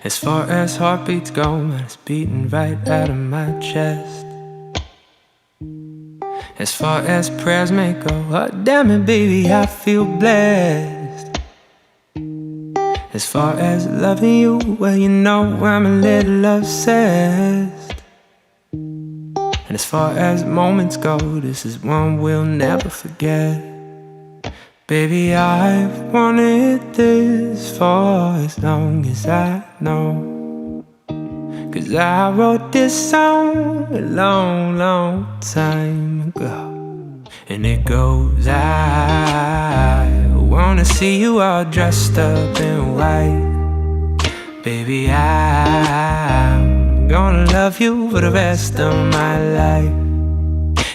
As far as heartbeats go, man, it's beating right out of my chest. As far as prayers may go, oh damn it baby, I feel blessed. As far as loving you, well you know I'm a little obsessed. And as far as moments go, this is one we'll never forget. Baby, I've wanted this for as long as I know, 'cause I wrote this song a long, long time ago. And it goes, I wanna see you all dressed up in white. Baby, I'm gonna love you for the rest of my life.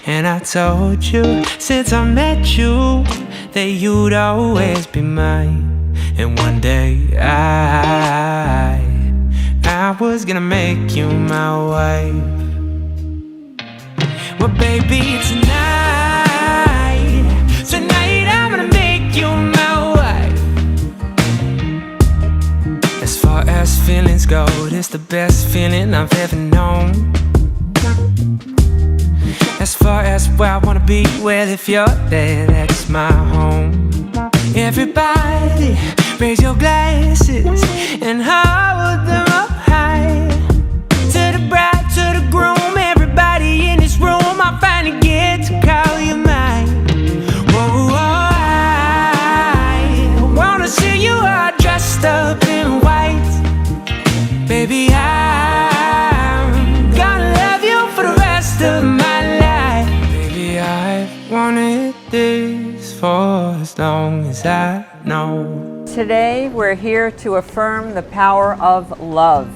And I told you since I met you that you'd always be mine. And one day I was gonna make you my wife. Well baby, tonight I'm gonna make you my wife. As far as feelings go, it's the best feeling I've ever known. As far as where I wanna be, well if you're there, that's my home. Everybody raise your glasses and hold them up high. To the bride, to the groom, everybody in this room, I finally get to call you mine. Whoa, I wanna see you all dressed up in white. Baby, I'm gonna love you for the rest of my life. Baby, I've wanted this for as long as I know. Today, we're here to affirm the power of love.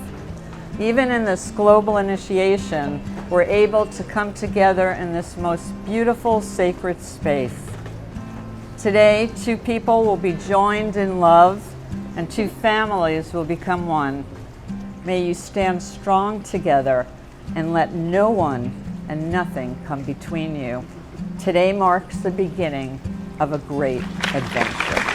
Even in this global initiation, we're able to come together in this most beautiful, sacred space. Today, two people will be joined in love, and two families will become one. May you stand strong together and let no one and nothing come between you. Today marks the beginning of a great adventure.